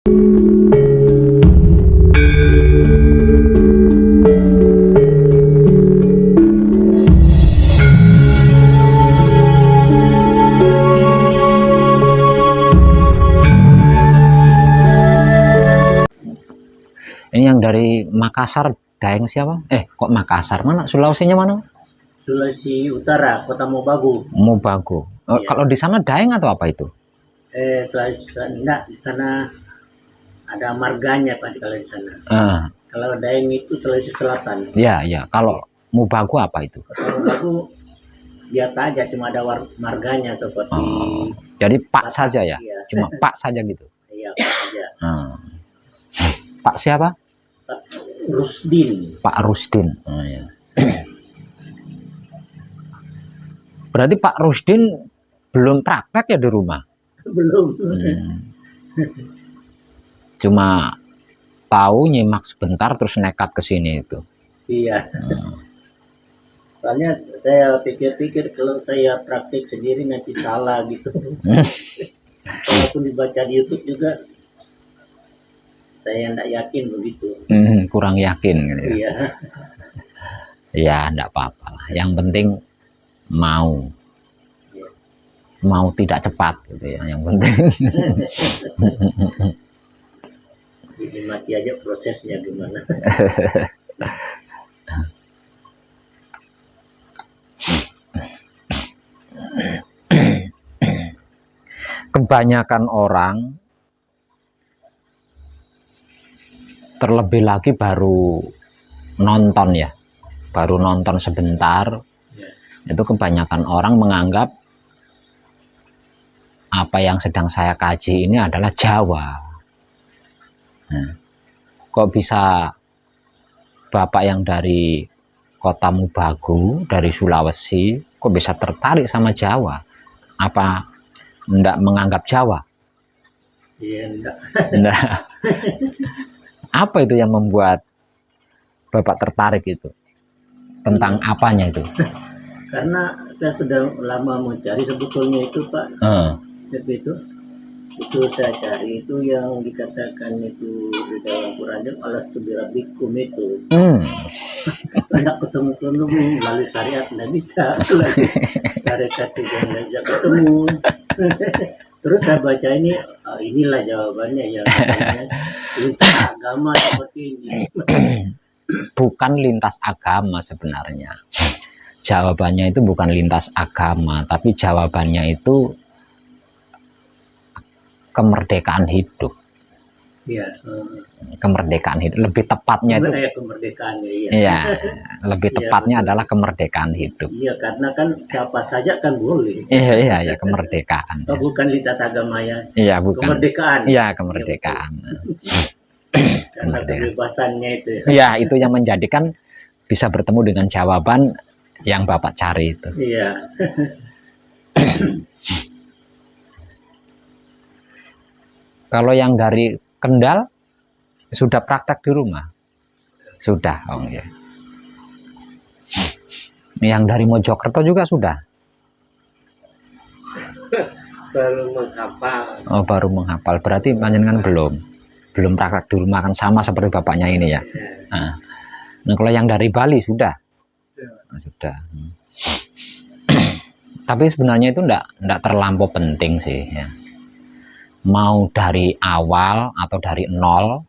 Ini yang dari Makassar, Daeng siapa? Kok Makassar? Mana? Sulawesinya mana? Sulawesi Utara, Kota Mobagu. Mobagu. Iya. Kalau di sana Daeng atau apa itu? Enggak, di sana ada marganya Pak kalau di sana. Kalau Daeng itu Sulawesi Selatan. Ya. Kalau Mobagu apa itu? Kota Mobagu biasa aja, cuma ada marganya seperti. Jadi Pak saja ya? Iya. Cuma Pak saja gitu? Iya, Pak saja. Pak siapa? Pak Rusdin. Pak Rusdin. Ya. Berarti Pak Rusdin belum praktek ya di rumah? Belum. Cuma tahu nyimak sebentar terus nekat ke sini itu. Iya. Soalnya saya pikir-pikir kalau saya praktik sendiri nanti salah gitu. Walaupun dibaca di YouTube juga saya tidak yakin begitu. Kurang yakin gitu ya. Iya. Ya enggak apa-apa lah. Yang penting mau tidak cepat gitu ya, yang penting. Dinikmati aja prosesnya gimana. Kebanyakan orang, terlebih lagi baru nonton ya, baru nonton sebentar, itu kebanyakan orang menganggap apa yang sedang saya kaji ini adalah Jawa. Kok bisa Bapak yang dari Kota Mobagu, dari Sulawesi, kok bisa tertarik sama Jawa? Apa enggak menganggap Jawa? Iya, enggak. Apa itu yang membuat Bapak tertarik itu? Tentang apanya itu? Karena saya sudah lama mencari sebetulnya itu Pak. Itu saya cari itu yang dikatakan itu di dalam Quran itu alastu birabbikum itu. Tidak ketemu lalu syariat tidak bisa lagi. Syariat juga tidak bisa ketemu. Terus saya baca ini, inilah jawabannya ya. Lintas agama seperti ini. Bukan lintas agama sebenarnya. Jawabannya itu bukan lintas agama, tapi jawabannya itu kemerdekaan hidup. Iya. Kemerdekaan hidup. Lebih tepatnya itu. Kemerdekaan ya. Iya. Lebih tepatnya adalah kemerdekaan hidup. Iya, karena kan siapa saja kan boleh. Iya, kemerdekaan. Oh, bukan lintas agama ya. Iya, bukan. Kemerdekaan. Iya, kemerdekaan. Karena kebebasannya itu. Iya, itu yang menjadikan bisa bertemu dengan jawaban yang Bapak cari itu. Iya. Kalau yang dari Kendal sudah praktek di rumah? Sudah, ya. Yang dari Mojokerto juga sudah? Baru menghafal. Oh, baru menghafal. Berarti panjenengan belum praktek di rumah, kan sama seperti bapaknya ini ya. Nah, kalau yang dari Bali sudah? Sudah. Tapi sebenarnya itu enggak terlampau penting sih ya. Mau dari awal atau dari nol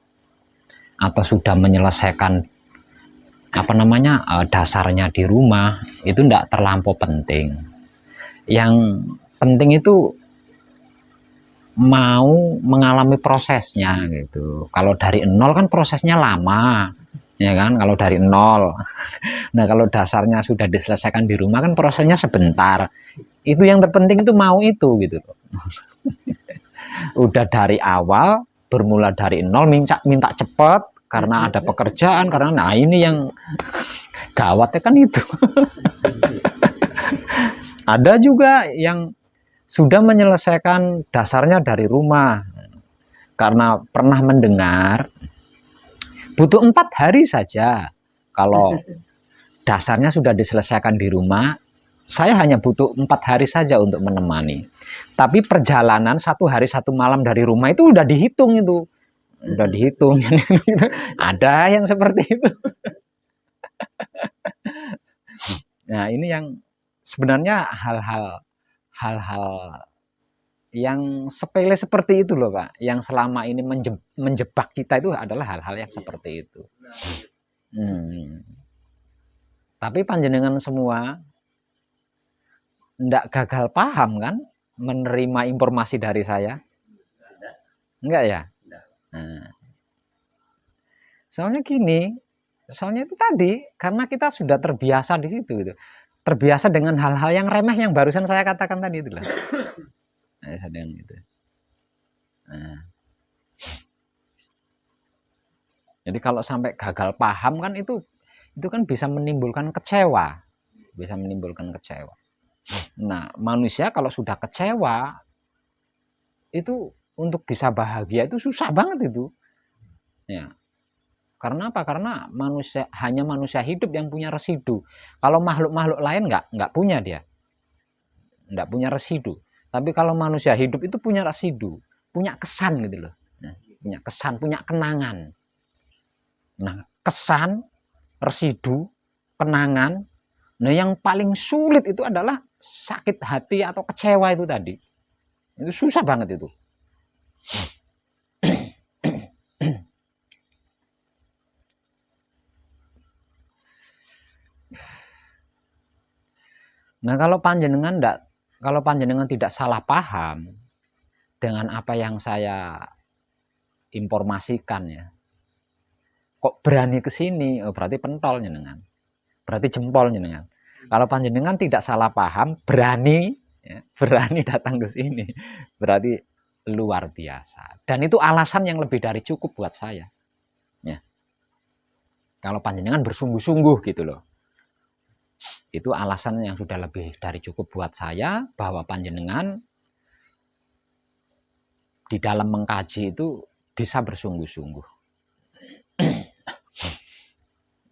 atau sudah menyelesaikan dasarnya di rumah, itu enggak terlampau penting. Yang penting itu mau mengalami prosesnya gitu. Kalau dari nol kan prosesnya lama ya kan, kalau dari nol. Nah, kalau dasarnya sudah diselesaikan di rumah kan prosesnya sebentar. Itu yang terpenting itu mau itu gitu. Udah dari awal bermula dari nol, minta cepat karena ada pekerjaan, karena ini yang gawatnya kan itu. Ada juga yang sudah menyelesaikan dasarnya dari rumah karena pernah mendengar butuh 4 hari saja kalau dasarnya sudah diselesaikan di rumah. Saya hanya butuh 4 hari saja untuk menemani. Tapi perjalanan 1 hari 1 malam dari rumah itu udah dihitung itu. udah dihitung. Ada yang seperti itu. Nah, ini yang sebenarnya hal-hal yang sepele seperti itu loh Pak, yang selama ini menjebak kita itu adalah hal-hal yang seperti itu. Tapi panjenengan semua ndak gagal paham kan menerima informasi dari saya? Enggak ya? Nah, soalnya gini, soalnya itu tadi karena kita sudah terbiasa di situ gitu. Terbiasa dengan hal-hal yang remeh yang barusan saya katakan tadi itu lah. Dengan itu. Nah. Jadi kalau sampai gagal paham kan itu kan bisa menimbulkan kecewa. Bisa menimbulkan kecewa. Nah, manusia kalau sudah kecewa itu untuk bisa bahagia itu susah banget itu. Ya. Karena apa? Karena hanya manusia hidup yang punya residu. Kalau makhluk-makhluk lain nggak punya dia. Nggak punya residu. Tapi kalau manusia hidup itu punya residu, punya kesan gitu loh. Nah, punya kesan, punya kenangan. Nah, kesan, residu, kenangan. Nah, yang paling sulit itu adalah sakit hati atau kecewa itu tadi. Itu susah banget itu. Nah, kalau panjenengan tidak salah paham dengan apa yang saya informasikan ya, kok berani ke sini, oh, berarti pentol jenengan, berarti jempol jenengan. Kalau panjenengan tidak salah paham, berani datang ke sini, berarti luar biasa. Dan itu alasan yang lebih dari cukup buat saya. Ya. Kalau panjenengan bersungguh-sungguh gitu loh. Itu alasan yang sudah lebih dari cukup buat saya bahwa panjenengan di dalam mengkaji itu bisa bersungguh-sungguh.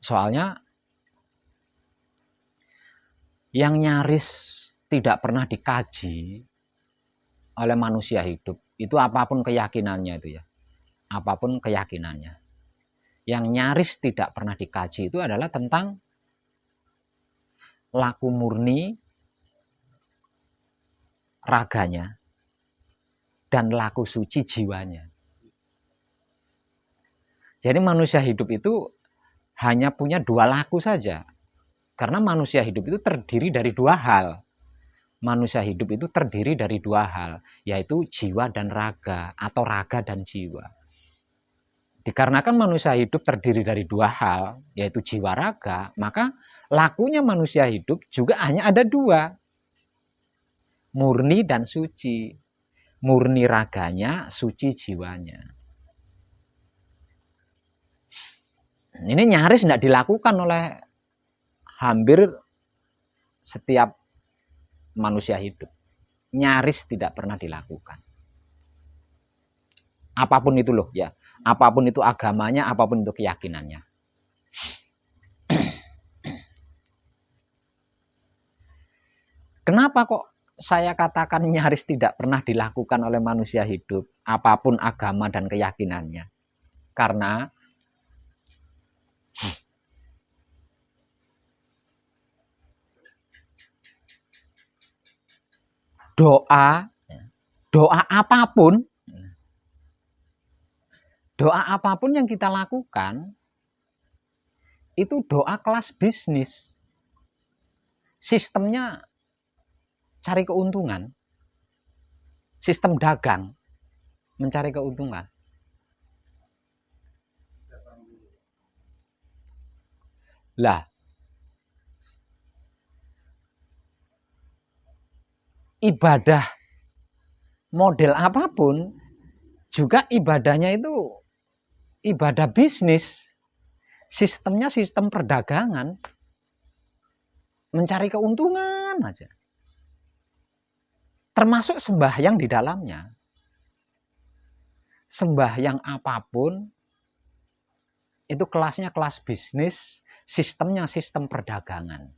Soalnya yang nyaris tidak pernah dikaji oleh manusia hidup itu apapun keyakinannya itu ya. Apapun keyakinannya. Yang nyaris tidak pernah dikaji itu adalah tentang laku murni raganya dan laku suci jiwanya. Jadi manusia hidup itu hanya punya dua laku saja. Karena manusia hidup itu terdiri dari dua hal. Manusia hidup itu terdiri dari dua hal, yaitu jiwa dan raga atau raga dan jiwa. Dikarenakan manusia hidup terdiri dari dua hal, yaitu jiwa raga, maka lakunya manusia hidup juga hanya ada dua. Murni dan suci. Murni raganya, suci jiwanya. Ini nyaris tidak dilakukan oleh hampir setiap manusia hidup. Nyaris tidak pernah dilakukan. Apapun itu loh ya. Apapun itu agamanya, apapun itu keyakinannya. Kenapa kok saya katakan nyaris tidak pernah dilakukan oleh manusia hidup, apapun agama dan keyakinannya? Karena doa apapun yang kita lakukan itu doa kelas bisnis. Sistemnya cari keuntungan. Sistem dagang mencari keuntungan. Lah, ibadah model apapun juga ibadahnya itu ibadah bisnis. Sistemnya sistem perdagangan. Mencari keuntungan aja. Termasuk sembahyang di dalamnya. Sembahyang apapun itu kelasnya kelas bisnis, sistemnya sistem perdagangan.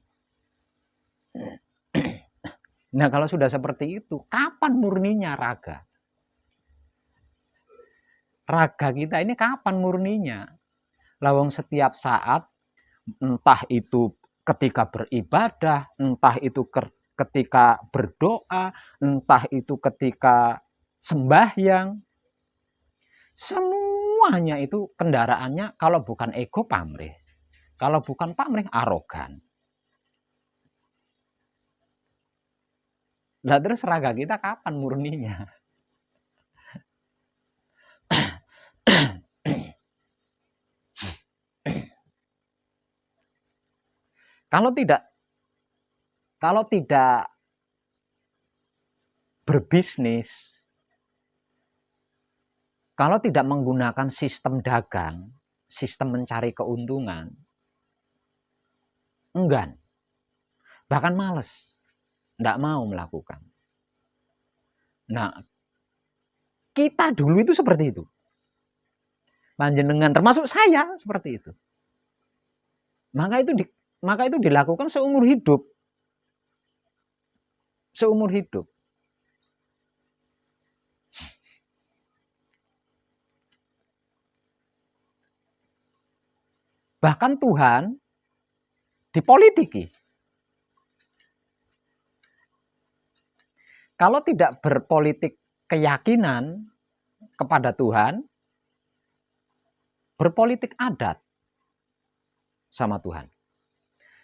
Nah, kalau sudah seperti itu, kapan murninya raga? raga kita ini kapan murninya? Lawang setiap saat, entah itu ketika beribadah, entah itu ketika berdoa, entah itu ketika sembahyang, semuanya itu kendaraannya kalau bukan ego pamrih, kalau bukan pamrih arogan. Lah terus raga kita kapan murninya? Kalau tidak berbisnis, kalau tidak menggunakan sistem dagang, sistem mencari keuntungan, enggan, bahkan males, tidak mau melakukan. Nah, kita dulu itu seperti itu. Panjenengan termasuk saya seperti itu. Maka itu dilakukan seumur hidup. Seumur hidup. Bahkan Tuhan dipolitiki. Kalau tidak berpolitik keyakinan kepada Tuhan, berpolitik adat sama Tuhan.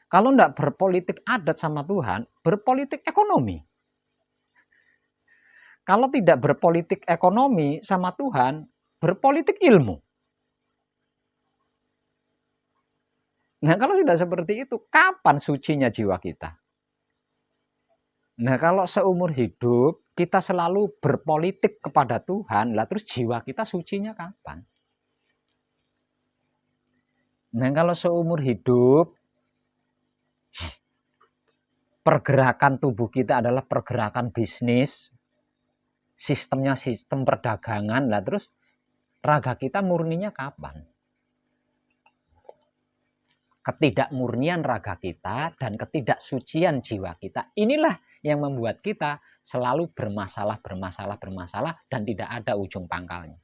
Kalau tidak berpolitik adat sama Tuhan, berpolitik ekonomi. Kalau tidak berpolitik ekonomi sama Tuhan, berpolitik ilmu. Nah, kalau sudah seperti itu, kapan sucinya jiwa kita? Nah, kalau seumur hidup kita selalu berpolitik kepada Tuhan, lah terus jiwa kita sucinya kapan? Nah, kalau seumur hidup pergerakan tubuh kita adalah pergerakan bisnis, sistemnya sistem perdagangan, lah terus raga kita murninya kapan? Ketidakmurnian raga kita dan ketidaksucian jiwa kita, inilah yang membuat kita selalu bermasalah dan tidak ada ujung pangkalnya.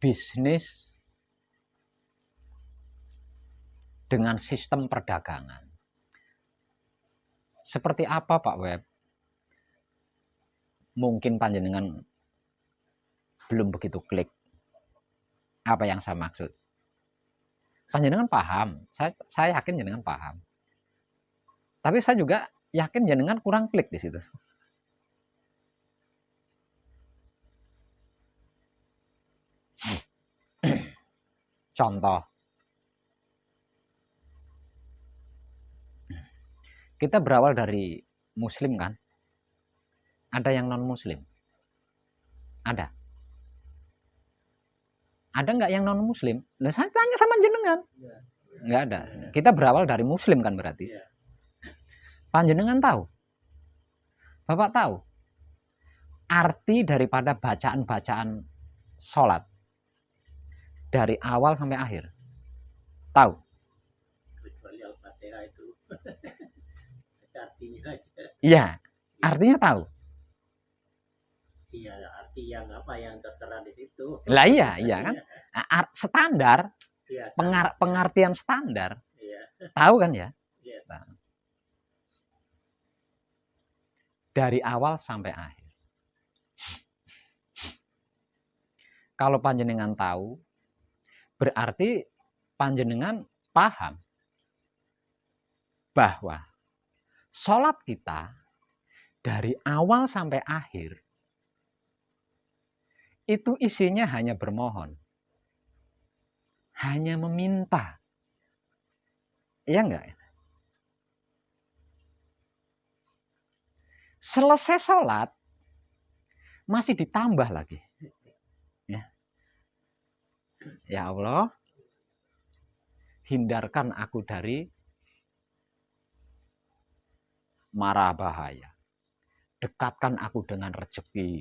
Bisnis dengan sistem perdagangan. Seperti apa Pak Web? Mungkin panjenengan belum begitu klik apa yang saya maksud. Panjenengan paham, saya yakin jenengan paham. Tapi saya juga yakin jenengan kurang klik di situ. Contoh, kita berawal dari muslim kan? Ada yang non muslim? Ada? Ada nggak yang non muslim? Nah, saya tanya sama jenengan. Nggak ada. Kita berawal dari muslim kan berarti. Panjenengan tahu? Bapak tahu? Arti daripada bacaan-bacaan sholat dari awal sampai akhir? Tahu? Kecuali Al-Fatihah itu. Artinya aja. Iya, artinya tahu. Iya, arti yang apa yang tertera di situ. Lah iya kan? Standar, Iya, pengertian standar. iya. Tahu kan ya? Iya. Nah, dari awal sampai akhir. Kalau panjenengan tahu, berarti panjenengan paham bahwa sholat kita dari awal sampai akhir itu isinya hanya bermohon, hanya meminta. Iya enggak? Selesai sholat masih ditambah lagi. Ya Allah, hindarkan aku dari mara bahaya. Dekatkan aku dengan rezeki.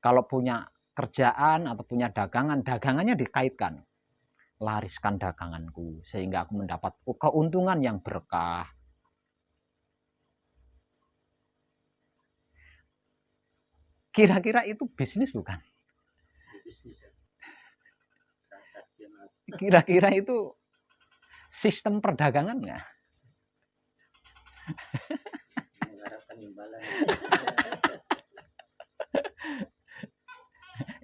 kalau punya kerjaan atau punya dagangan, dagangannya dikaitkan. Lariskan daganganku sehingga aku mendapat keuntungan yang berkah. Kira-kira itu bisnis bukan? Kira-kira itu sistem perdagangan nggak? Mengharapkan imbalan.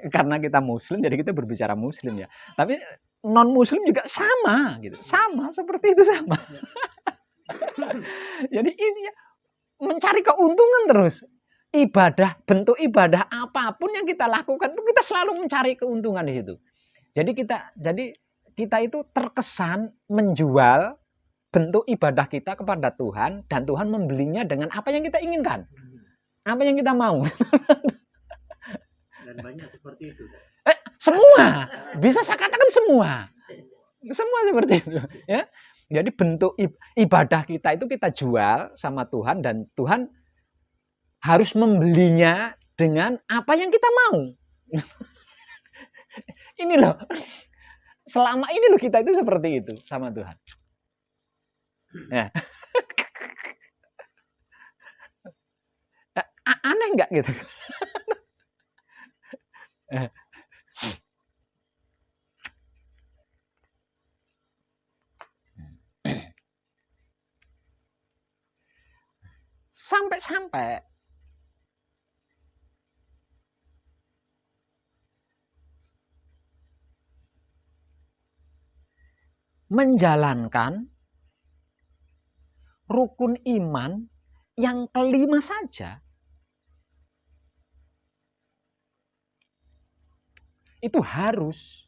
Karena kita muslim jadi kita berbicara muslim ya. Tapi non muslim juga sama gitu. Sama seperti itu sama. Jadi ini mencari keuntungan terus. Ibadah, bentuk ibadah apapun yang kita lakukan itu kita selalu mencari keuntungan di situ. Jadi kita itu terkesan menjual bentuk ibadah kita kepada Tuhan dan Tuhan membelinya dengan apa yang kita inginkan. Apa yang kita mau. Dan banyak seperti itu. Semua. Bisa saya katakan semua. Semua seperti itu, ya. Jadi bentuk ibadah kita itu kita jual sama Tuhan dan Tuhan harus membelinya dengan apa yang kita mau. Ini loh. Selama ini loh kita itu seperti itu sama Tuhan. Ya. Aneh nggak gitu? Sampai-sampai menjalankan rukun iman yang kelima saja itu harus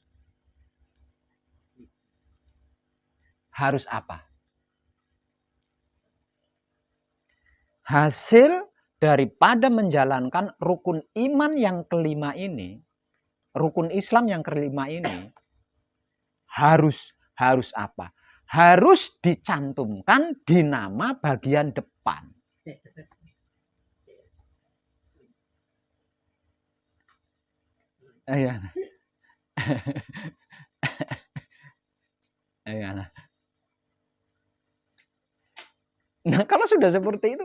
apa? Hasil daripada menjalankan rukun iman yang kelima ini, rukun Islam yang kelima ini harus apa? Harus dicantumkan di nama bagian depan. Iya. Nah, kalau sudah seperti itu,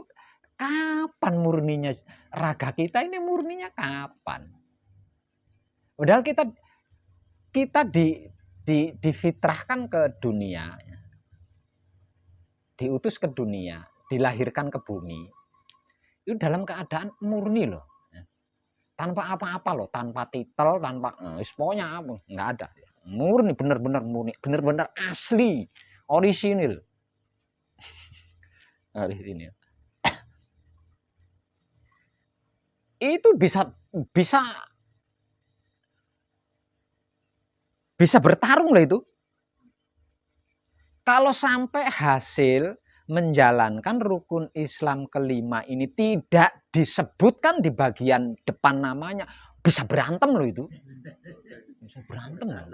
kapan murninya raga kita ini murninya kapan? Padahal kita difitrahkan ke dunia, diutus ke dunia, dilahirkan ke bumi, itu dalam keadaan murni loh, tanpa apa-apa loh, tanpa titel, tanpa pokoknya apa, nggak ada, murni, benar-benar murni, benar-benar asli, orisinil. Itu bisa bertarung loh itu. Kalau sampai hasil menjalankan rukun Islam kelima ini tidak disebutkan di bagian depan namanya, bisa berantem loh itu. Bisa berantem loh.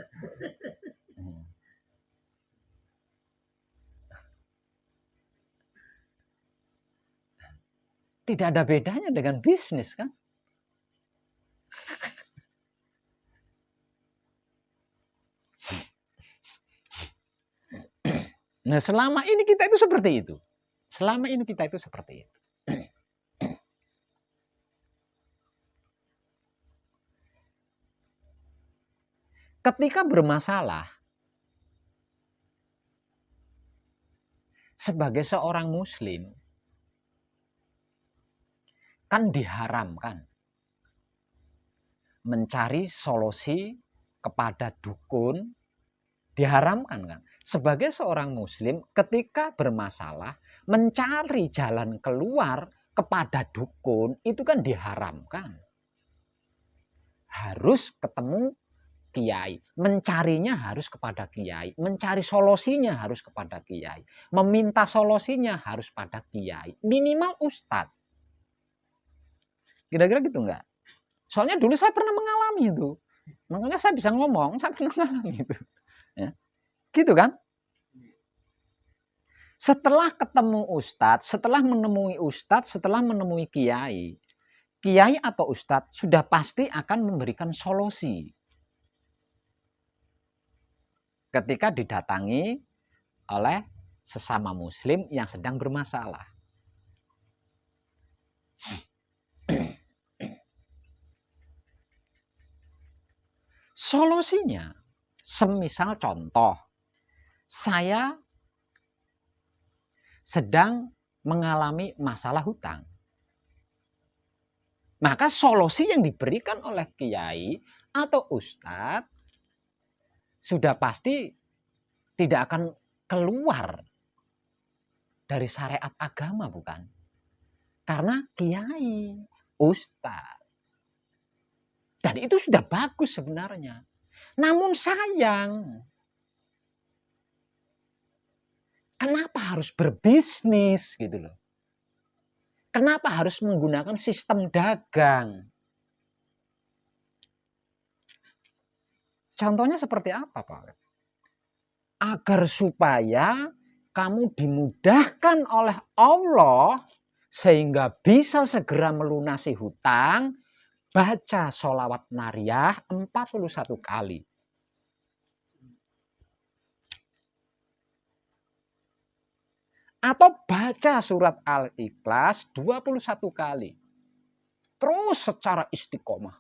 Tidak ada bedanya dengan bisnis kan? Nah, selama ini kita itu seperti itu. Selama ini kita itu seperti itu. Ketika bermasalah, sebagai seorang muslim, kan diharamkan mencari solusi kepada dukun, diharamkan kan. Sebagai seorang muslim ketika bermasalah mencari jalan keluar kepada dukun itu kan diharamkan. Harus ketemu kiai, mencarinya harus kepada kiai, mencari solusinya harus kepada kiai, meminta solusinya harus pada kiai, minimal ustadz. Kira-kira gitu enggak? Soalnya dulu saya pernah mengalami itu. Makanya saya bisa ngomong, saya pernah mengalami itu. Ya. Gitu kan? Setelah ketemu ustadz, setelah menemui ustadz, setelah menemui kiai, kiai atau ustadz sudah pasti akan memberikan solusi ketika didatangi oleh sesama muslim yang sedang bermasalah. Solusinya, semisal contoh, saya sedang mengalami masalah hutang. Maka solusi yang diberikan oleh kiai atau ustadz sudah pasti tidak akan keluar dari syariat agama, bukan? Karena kiai, ustadz. Dan itu sudah bagus sebenarnya. Namun sayang, kenapa harus berbisnis gitu loh? Kenapa harus menggunakan sistem dagang? Contohnya seperti apa, Pak? Agar supaya kamu dimudahkan oleh Allah sehingga bisa segera melunasi hutang, baca sholawat nariyah 41 kali. Atau baca surat Al-Ikhlas 21 kali. Terus secara istiqomah.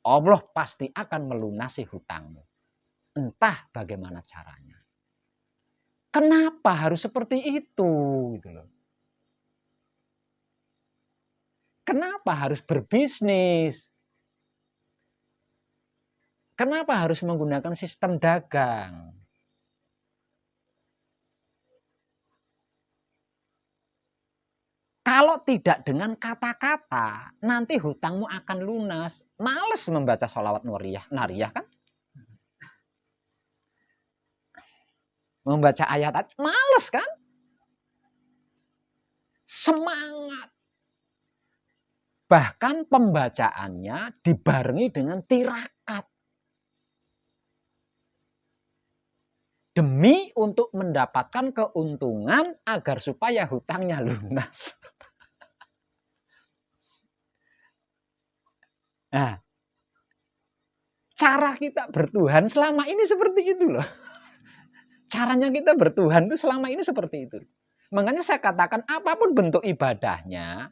Allah pasti akan melunasi hutangmu. Entah bagaimana caranya. Kenapa harus seperti itu? Gitu loh. Kenapa harus berbisnis? Kenapa harus menggunakan sistem dagang? Kalau tidak dengan kata-kata, nanti hutangmu akan lunas. Males membaca sholawat nariyah kan? Membaca ayat, males kan? Semangat. Bahkan pembacaannya dibarengi dengan tirakat. Demi untuk mendapatkan keuntungan agar supaya hutangnya lunas. Nah, cara kita bertuhan selama ini seperti itu loh. Caranya kita bertuhan itu selama ini seperti itu. Makanya saya katakan apapun bentuk ibadahnya,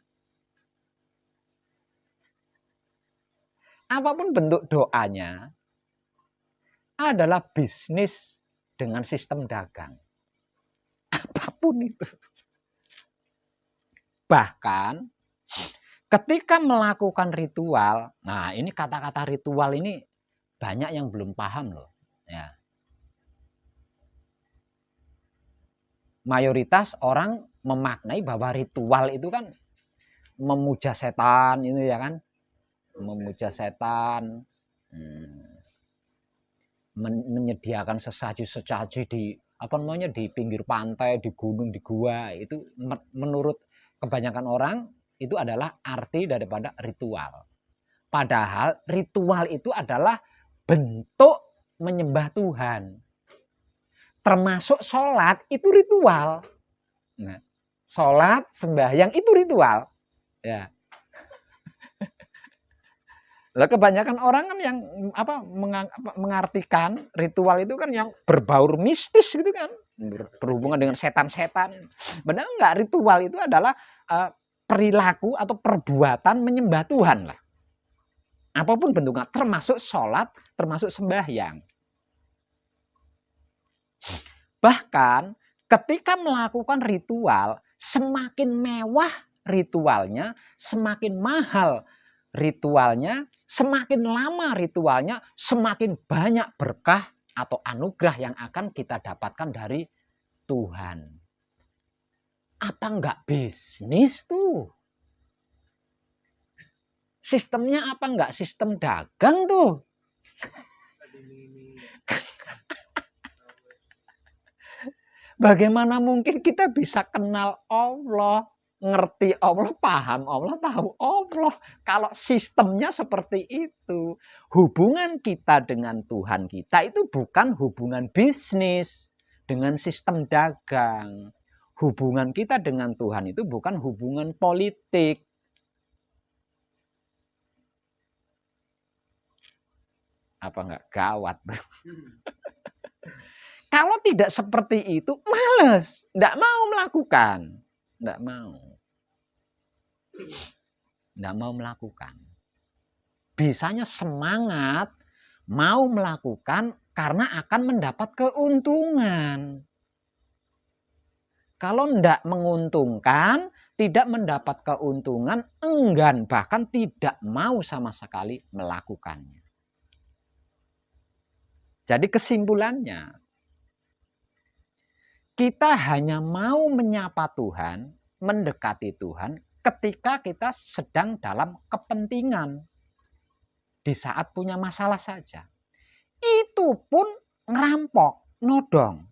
apapun bentuk doanya, adalah bisnis dengan sistem dagang. Apapun itu. Bahkan ketika melakukan ritual, nah ini kata-kata ritual ini banyak yang belum paham loh. Ya. Mayoritas orang memaknai bahwa ritual itu kan memuja setan, itu ya kan, memuja setan, menyediakan sesaji-sesaji di di pinggir pantai, di gunung, di gua. Itu menurut kebanyakan orang itu adalah arti daripada ritual. Padahal ritual itu adalah bentuk menyembah Tuhan. Termasuk sholat itu ritual. Nah, sholat, sembahyang itu ritual. Ya. Lah kebanyakan orang kan yang mengartikan ritual itu kan yang berbaur mistis gitu kan, berhubungan dengan setan-setan. Benar enggak? Ritual itu adalah perilaku atau perbuatan menyembah Tuhan lah. Apapun bentuknya, termasuk sholat, termasuk sembahyang. Bahkan ketika melakukan ritual, semakin mewah ritualnya, semakin mahal ritualnya, semakin lama ritualnya, semakin banyak berkah atau anugerah yang akan kita dapatkan dari Tuhan. Apa enggak bisnis tuh? Sistemnya apa enggak sistem dagang tuh? Bagaimana mungkin kita bisa kenal Allah, ngerti Allah, paham Allah, tahu Allah, kalau sistemnya seperti itu? Hubungan kita dengan Tuhan kita itu bukan hubungan bisnis dengan sistem dagang. Hubungan kita dengan Tuhan itu bukan hubungan politik. Apa enggak gawat? Kalau tidak seperti itu, males, enggak mau melakukan, enggak mau melakukan. Bisanya semangat mau melakukan karena akan mendapat keuntungan. Kalau enggak menguntungkan, tidak mendapat keuntungan, enggan, bahkan tidak mau sama sekali melakukannya. Jadi kesimpulannya, kita hanya mau menyapa Tuhan, mendekati Tuhan ketika kita sedang dalam kepentingan. Di saat punya masalah saja. Itu pun ngerampok, nodong.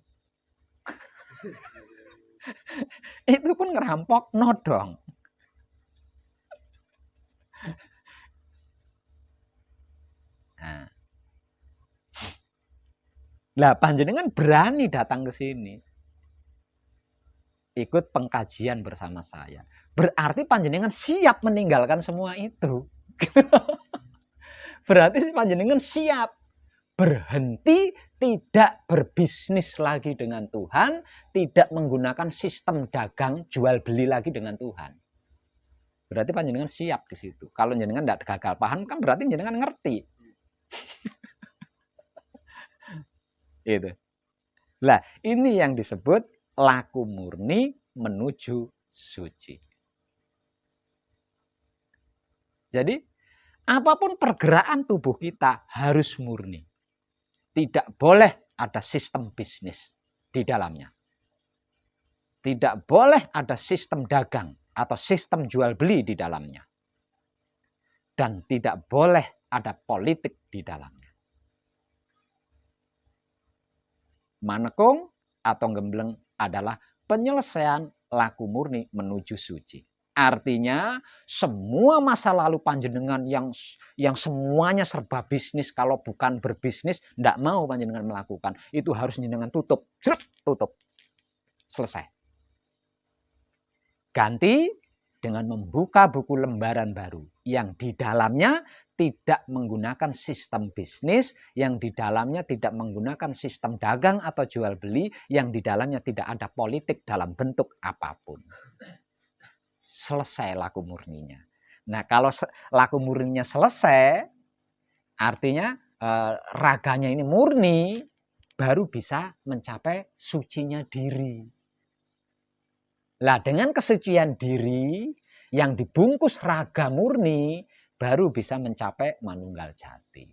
Itu pun ngerampok, nodong. Lah panjenengan berani datang ke sini. Ikut pengkajian bersama saya. Berarti panjenengan siap meninggalkan semua itu. Berarti panjenengan siap berhenti, tidak berbisnis lagi dengan Tuhan, tidak menggunakan sistem dagang jual beli lagi dengan Tuhan. Berarti panjenengan siap di situ. Kalau jenengan tidak gagal paham kan berarti jenengan ngerti. Itu. Lah, ini yang disebut laku murni menuju suci. Jadi, apapun pergerakan tubuh kita harus murni. Tidak boleh ada sistem bisnis di dalamnya. Tidak boleh ada sistem dagang atau sistem jual beli di dalamnya. Dan tidak boleh ada politik di dalamnya. Manekung atau gembleng adalah penyelesaian laku murni menuju suci. Artinya semua masa lalu panjenengan yang semuanya serba bisnis, kalau bukan berbisnis tidak mau panjenengan melakukan, itu harus panjenengan tutup. Tutup. Selesai. Ganti dengan membuka buku lembaran baru yang di dalamnya tidak menggunakan sistem bisnis, yang di dalamnya tidak menggunakan sistem dagang atau jual beli, yang di dalamnya tidak ada politik dalam bentuk apapun. Selesai laku murninya. Nah, kalau laku murninya selesai, artinya raganya ini murni, baru bisa mencapai sucinya diri. Lah, dengan kesucian diri yang dibungkus raga murni, baru bisa mencapai manunggal jati.